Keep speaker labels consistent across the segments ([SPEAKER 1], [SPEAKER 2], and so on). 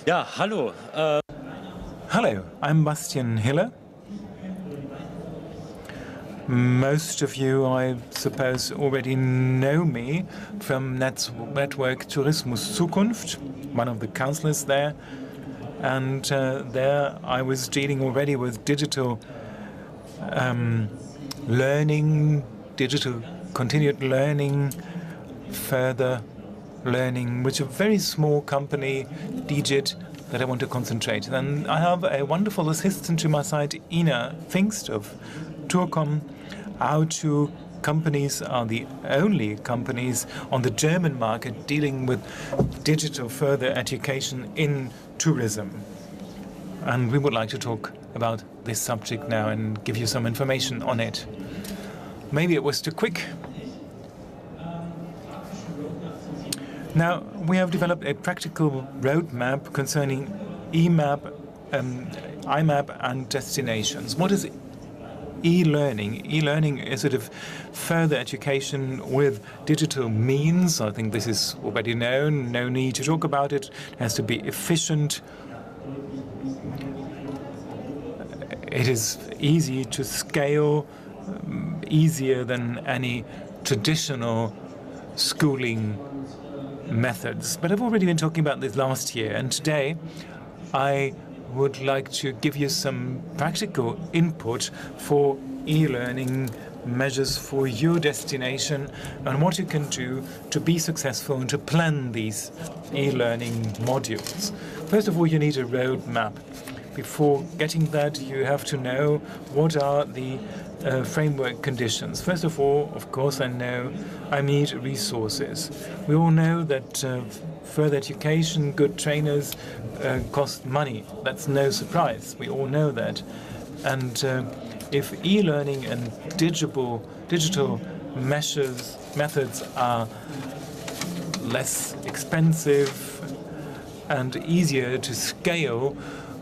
[SPEAKER 1] Ja, hallo.
[SPEAKER 2] Hello, I'm Bastian Hiller. Most of you, I suppose, already know me from network Tourismuszukunft, one of the counselors there. And there I was dealing already with digital learning, digital continued learning, further learning, which is a very small company, Digit, that I want to concentrate. And I have a wonderful assistant to my side, Ina Pfingst of Tourcomm. Our two companies are the only companies on the German market dealing with digital further education in tourism. And we would like to talk about this subject now and give you some information on it. Maybe it was too quick. Now, we have developed a practical roadmap concerning IMAP and destinations. What is e-learning? E-learning is sort of further education with digital means. I think this is already known. No need to talk about it. It has to be efficient. It is easy to scale, easier than any traditional schooling methods. But I've already been talking about this last year, and today I would like to give you some practical input for e-learning measures for your destination and what you can do to be successful and to plan these e-learning modules. First of all, you need a roadmap. Before getting that, you have to know what are the framework conditions. First of all, of course, I need resources. We all know that further education, good trainers cost money. That's no surprise. We all know that. And if e-learning and digital methods are less expensive and easier to scale,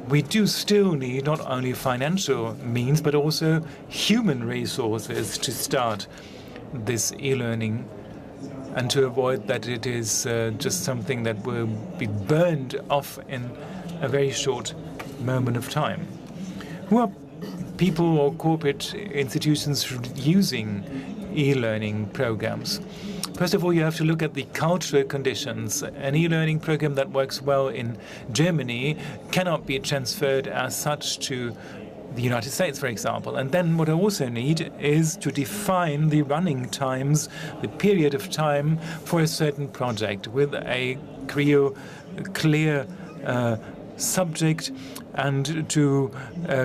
[SPEAKER 2] we do still need not only financial means, but also human resources to start this e-learning and to avoid that it is just something that will be burned off in a very short moment of time. Who are people or corporate institutions using e-learning programs? First of all, you have to look at the cultural conditions. An e-learning program that works well in Germany cannot be transferred as such to the United States, for example. And then what I also need is to define the running times, the period of time for a certain project with a clear subject, and to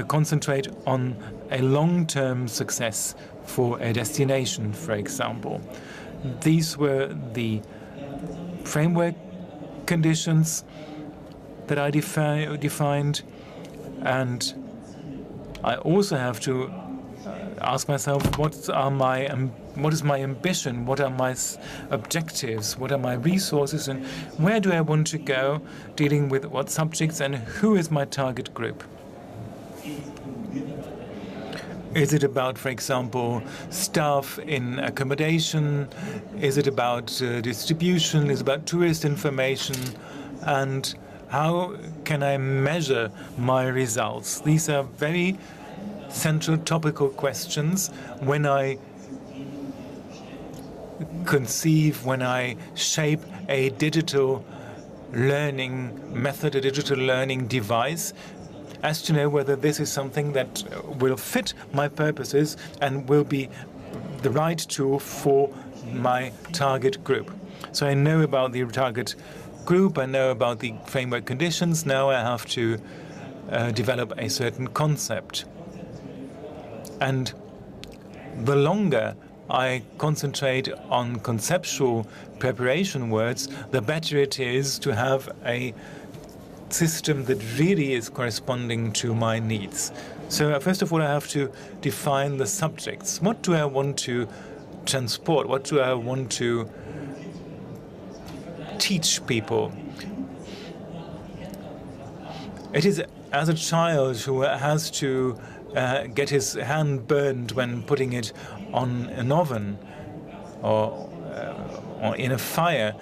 [SPEAKER 2] concentrate on a long-term success for a destination, for example. These were the framework conditions that I defined, and I also have to ask myself, what is my ambition, what are my objectives, what are my resources, and where do I want to go, dealing with what subjects, and who is my target group? Is it about, for example, staff in accommodation? Is it about distribution? Is it about tourist information? And how can I measure my results? These are very central topical questions when I conceive, when I shape a digital learning method, a digital learning device, as to know whether this is something that will fit my purposes and will be the right tool for my target group. So I know about the target group, I know about the framework conditions. Now I have to develop a certain concept. And the longer I concentrate on conceptual preparation words, the better it is to have a system that really is corresponding to my needs. So first of all, I have to define the subjects. What do I want to transport? What do I want to teach people? It is as a child who has to get his hand burned when putting it on an oven or in a fire.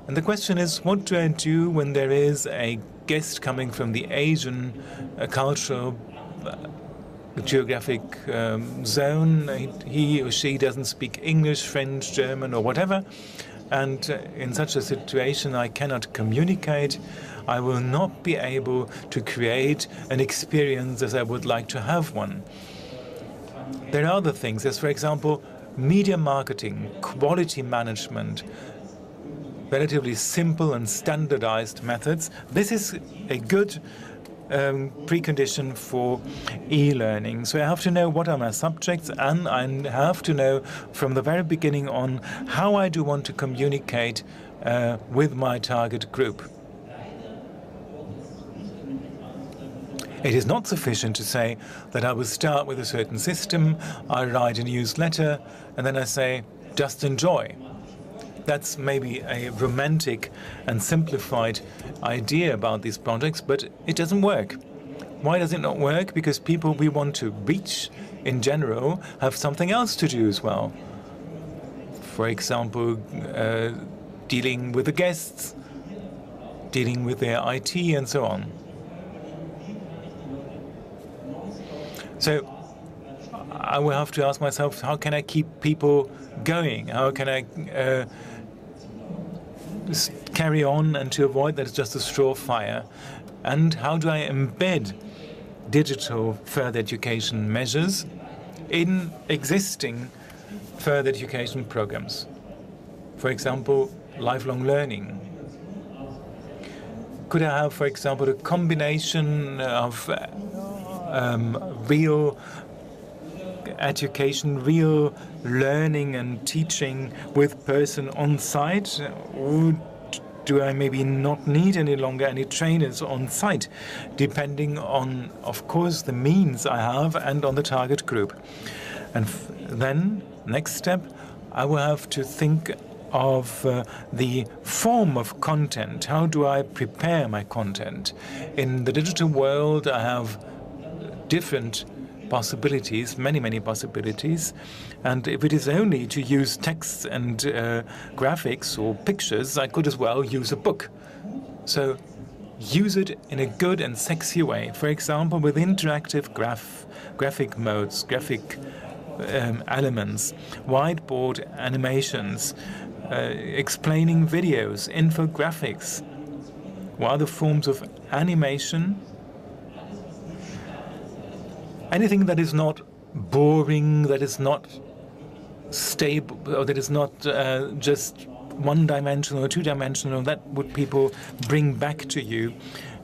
[SPEAKER 2] And the question is, what do I do when there is a guest coming from the Asian cultural geographic zone? He or she doesn't speak English, French, German, or whatever. And in such a situation, I cannot communicate. I will not be able to create an experience as I would like to have one. There are other things, as for example, media marketing, quality management, relatively simple and standardized methods. This is a good precondition for e-learning. So I have to know what are my subjects, and I have to know from the very beginning on how I do want to communicate with my target group. It is not sufficient to say that I will start with a certain system, I write a newsletter, and then I say, just enjoy. That's maybe a romantic and simplified idea about these projects, but it doesn't work. Why does it not work? Because people we want to reach in general have something else to do as well. For example, dealing with the guests, dealing with their IT, and so on. So I will have to ask myself, how can I keep people going? How can I carry on and to avoid that it's just a straw fire? And how do I embed digital further education measures in existing further education programs? For example, lifelong learning. Could I have, for example, a combination of real education, real learning and teaching with person on site? Or do I maybe not need any longer any trainers on site, depending on, of course, the means I have and on the target group? And then, next step, I will have to think of the form of content. How do I prepare my content? In the digital world, I have different possibilities, many possibilities, and if it is only to use text and graphics or pictures, I could as well use a book. So use it in a good and sexy way. For example, with interactive graphic modes, graphic elements, whiteboard animations, explaining videos, infographics, or other forms of animation. Anything that is not boring, that is not stable, or that is not just one-dimensional or two-dimensional, that would people bring back to you.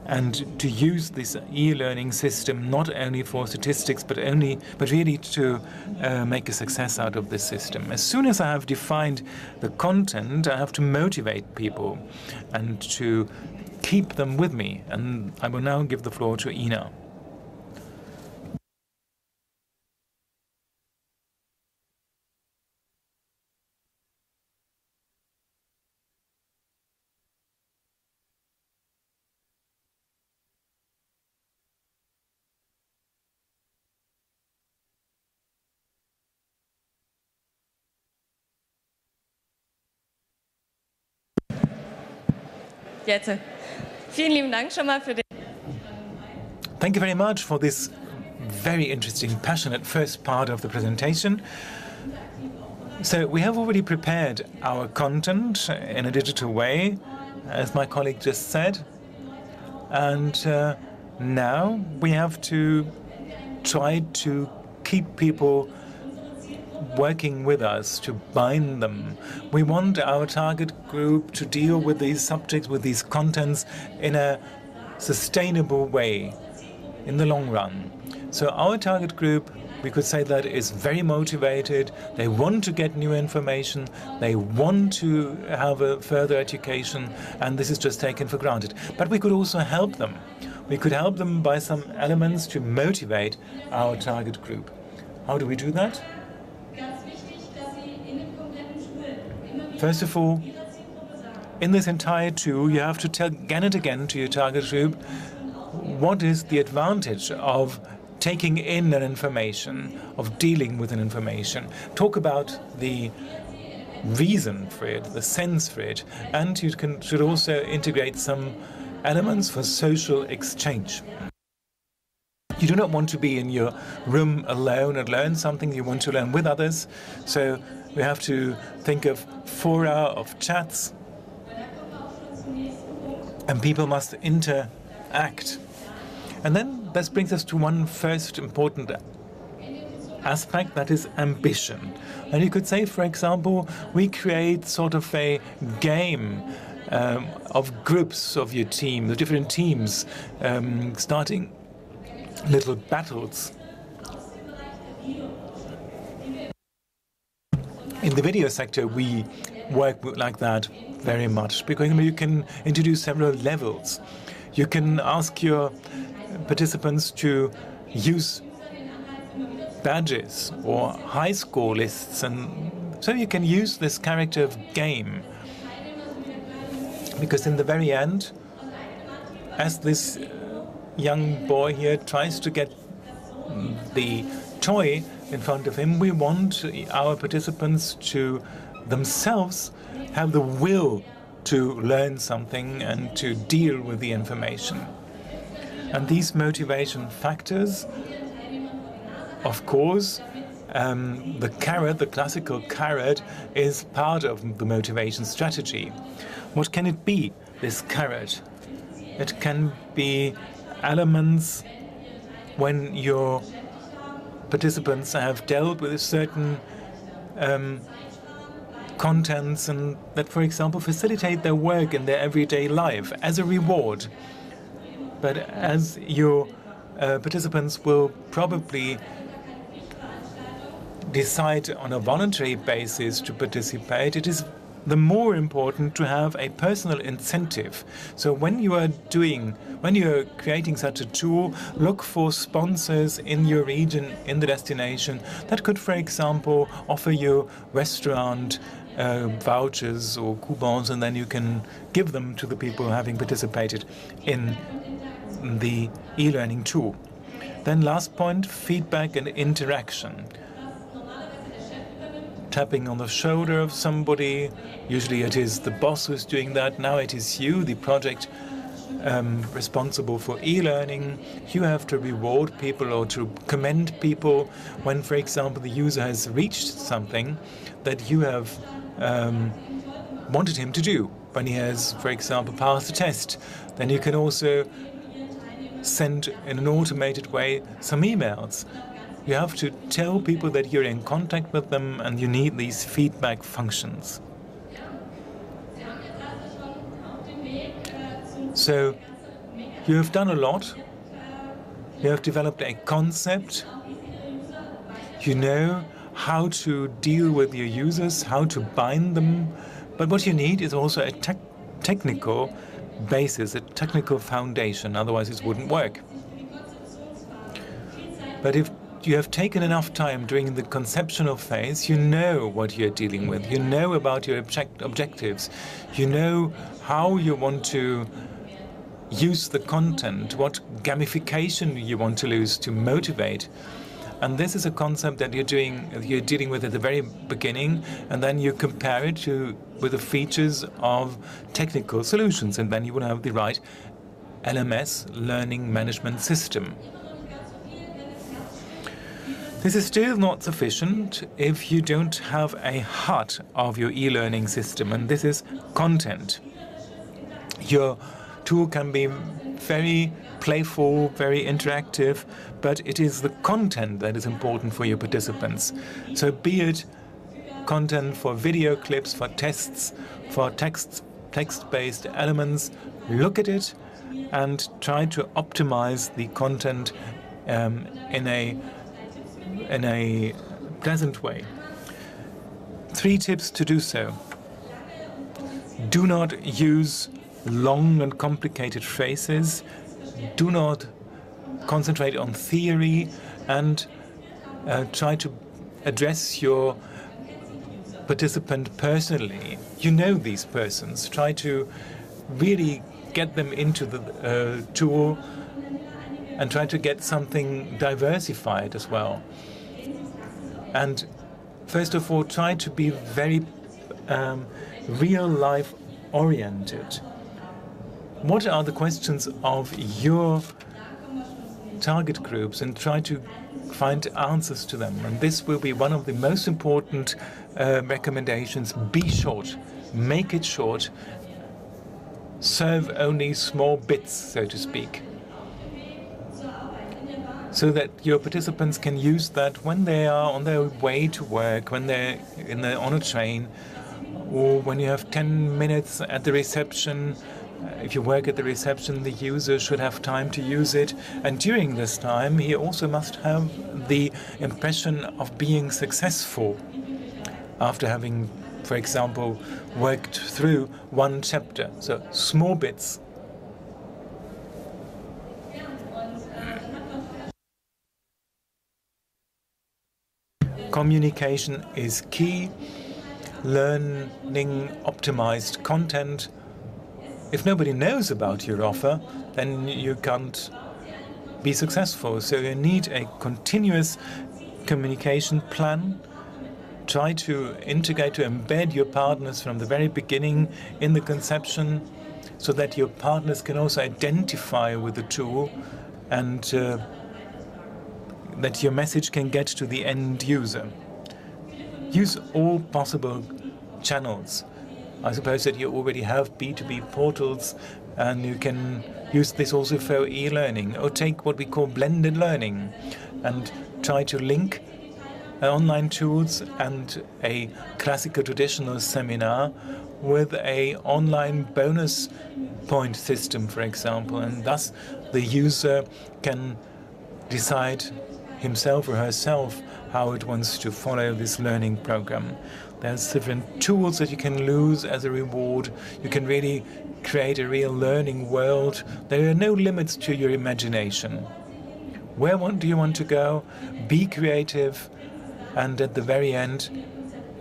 [SPEAKER 2] And to use this e-learning system not only for statistics, but really to make a success out of this system. As soon as I have defined the content, I have to motivate people and to keep them with me. And I will now give the floor to Ina.
[SPEAKER 1] Jetzt. Vielen lieben Dank schon mal für den.
[SPEAKER 2] Thank you very much for this very interesting, passionate first part of the presentation. So we have already prepared our content in a digital way, as my colleague just said. And now we have to try to keep people working with us, to bind them. We want our target group to deal with these subjects, with these contents in a sustainable way in the long run. So our target group, we could say that, is very motivated. They want to get new information. They want to have a further education, and this is just taken for granted. But we could also help them. We could help them by some elements to motivate our target group. How do we do that? First of all, in this entire tool, you have to tell again and again to your target group what is the advantage of taking in an information, of dealing with an information. Talk about the reason for it, the sense for it, and you should also integrate some elements for social exchange. You do not want to be in your room alone and learn something. You want to learn with others. So we have to think of fora of chats, and people must interact. And then this brings us to one first important aspect, that is ambition. And you could say, for example, we create sort of a game of groups of your team, the different teams, starting little battles. In the video sector, we work like that very much, because you can introduce several levels. You can ask your participants to use badges or high score lists, and so you can use this character of game. Because in the very end, as this young boy here tries to get the toy in front of him, we want our participants to themselves have the will to learn something and to deal with the information. And these motivation factors, of course, the carrot, the classical carrot, is part of the motivation strategy. What can it be, this carrot? It can be elements when your participants have dealt with certain contents, and that, for example, facilitate their work in their everyday life as a reward. But as your participants will probably decide on a voluntary basis to participate, it is the more important to have a personal incentive. So when you are creating such a tool, look for sponsors in your region, in the destination, that could, for example, offer you restaurant vouchers or coupons, and then you can give them to the people having participated in the e-learning tool. Then last point, feedback and interaction. Tapping on the shoulder of somebody, usually it is the boss who's doing that. Now it is you, the project responsible for e-learning. You have to reward people or to commend people when, for example, the user has reached something that you have wanted him to do. When he has, for example, passed a test, then you can also send in an automated way some emails. You have to tell people that you're in contact with them, and you need these feedback functions. So you have done a lot. You have developed a concept. You know how to deal with your users, how to bind them. But what you need is also a technical basis, a technical foundation. Otherwise, it wouldn't work. But if you have taken enough time during the conceptual phase, you know what you're dealing with. You know about your objectives. You know how you want to use the content, what gamification you want to use to motivate. And this is a concept that you're dealing with at the very beginning, and then you compare it with the features of technical solutions, and then you will have the right LMS, learning management system. This is still not sufficient if you don't have a heart of your e-learning system, and this is content. Your tool can be very playful, very interactive, but it is the content that is important for your participants. So be it content for video clips, for tests, for text-based elements, look at it and try to optimize the content in a pleasant way. 3 tips to do so. Do not use long and complicated phrases. Do not concentrate on theory, and try to address your participant personally. You know these persons. Try to really get them into the tool and try to get something diversified as well. And first of all, try to be very real-life oriented. What are the questions of your target groups, and try to find answers to them. And this will be one of the most important recommendations. Be short. Make it short. Serve only small bits, so to speak, so that your participants can use that when they are on their way to work, when they're on a train, or when you have 10 minutes at the reception. If you work at the reception, the user should have time to use it. And during this time, he also must have the impression of being successful after having, for example, worked through one chapter. So small bits. Communication is key. Learning optimized content. If nobody knows about your offer, then you can't be successful. So you need a continuous communication plan. Try to integrate, to embed your partners from the very beginning in the conception, so that your partners can also identify with the tool, and that your message can get to the end user. Use all possible channels. I suppose that you already have B2B portals, and you can use this also for e-learning, or take what we call blended learning and try to link online tools and a classical traditional seminar with a online bonus point system, for example, and thus the user can decide himself or herself how it wants to follow this learning program. There's different tools that you can use as a reward. You can really create a real learning world. There are no limits to your imagination. Where do you want to go? Be creative, and at the very end,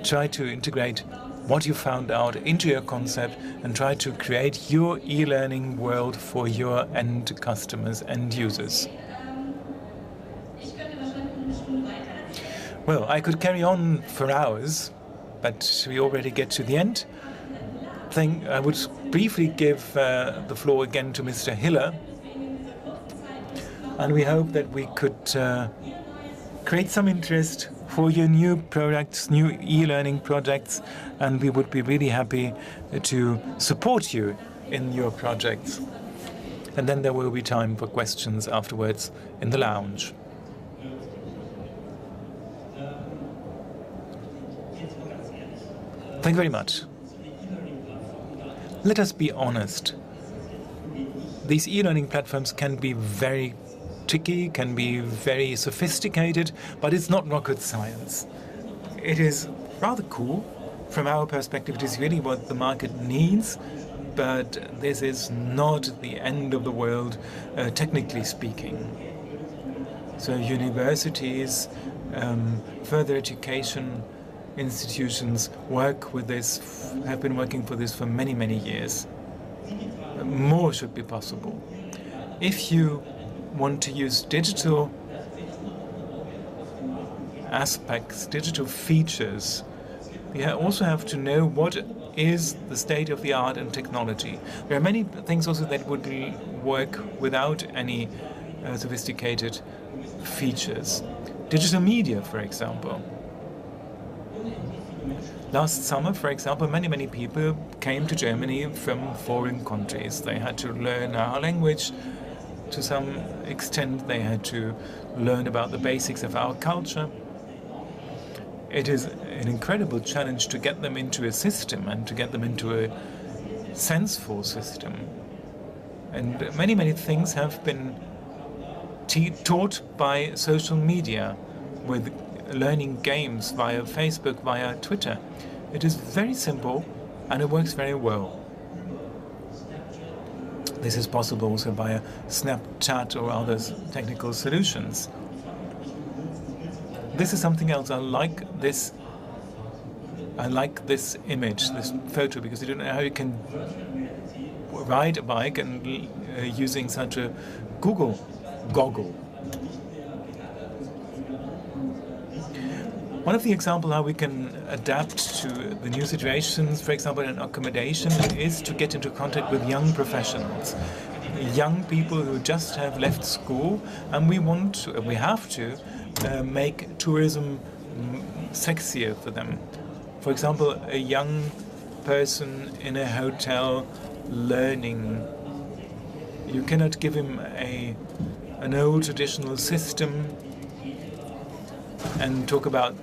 [SPEAKER 2] try to integrate what you found out into your concept and try to create your e-learning world for your end customers and users. Well, I could carry on for hours, but we already get to the end. I would briefly give the floor again to Mr. Hiller, and we hope that we could create some interest for your new products, new e-learning projects, and we would be really happy to support you in your projects. And then there will be time for questions afterwards in the lounge. Thank you very much. Let us be honest. These e-learning platforms can be very tricky, can be very sophisticated, but it's not rocket science. It is rather cool. From our perspective, it is really what the market needs, but this is not the end of the world, technically speaking. So universities, further education institutions work with this, have been working for this for many, many years. More should be possible. If you want to use digital aspects, digital features, you also have to know what is the state of the art in technology. There are many things also that would work without any sophisticated features. Digital media, for example. Last summer, for example, many people came to Germany from foreign countries. They had to learn our language to some extent. They had to learn about the basics of our culture. It is an incredible challenge to get them into a system and to get them into a senseful system. And many things have been taught by social media, with learning games via Facebook, via Twitter. It is very simple and it works very well. This is possible also via Snapchat or other technical solutions. This is something else. I like this image, this photo, because you don't know how you can ride a bike and using such a Google goggle. One of the examples how we can adapt to the new situations, for example, in accommodation, is to get into contact with young professionals, young people who just have left school, and we have to make tourism sexier for them. For example, a young person in a hotel learning. You cannot give him an old traditional system and talk about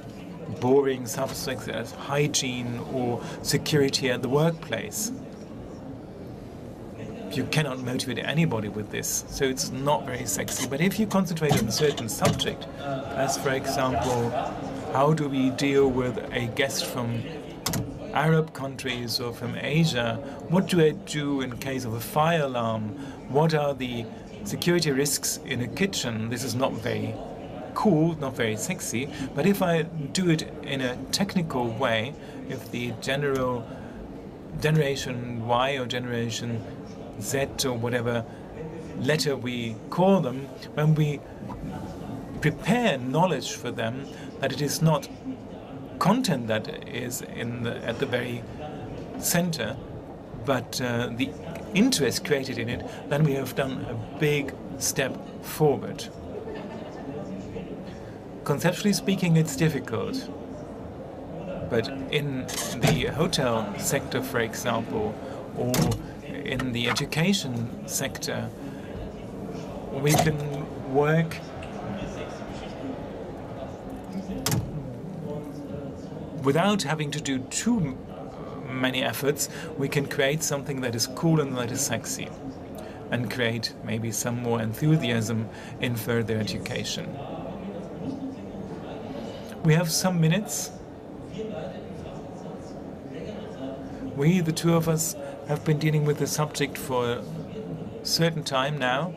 [SPEAKER 2] boring subjects as hygiene or security at the workplace. You cannot motivate anybody with this, so it's not very sexy. But if you concentrate on a certain subject, as for example, how do we deal with a guest from Arab countries or from Asia? What do I do in case of a fire alarm? What are the security risks in a kitchen? This is not very cool, not very sexy, but if I do it in a technical way, if the generation Y or generation Z or whatever letter we call them, when we prepare knowledge for them, that it is not content that is at the very center, but the interest created in it, then we have done a big step forward. Conceptually speaking, it's difficult, but in the hotel sector, for example, or in the education sector, we can work without having to do too many efforts. We can create something that is cool and that is sexy, and create maybe some more enthusiasm in further education. We have some minutes. We, the two of us, have been dealing with the subject for a certain time now,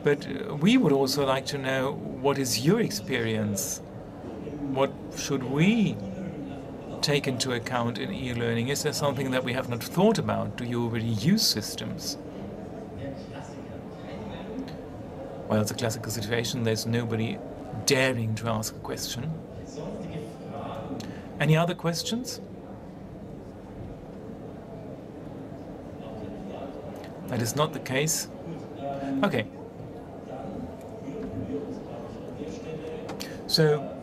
[SPEAKER 2] but we would also like to know, what is your experience? What should we take into account in e-learning? Is there something that we have not thought about? Do you already use systems? Well, it's a classical situation. There's nobody daring to ask a question. Any other questions? That is not the case. Okay. So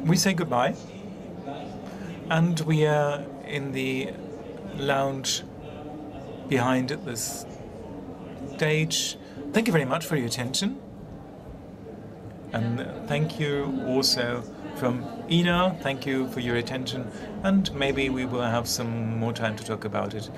[SPEAKER 2] we say goodbye, and we are in the lounge behind this stage. Thank you very much for your attention. And thank you also from Ina. Thank you for your attention. And maybe we will have some more time to talk about it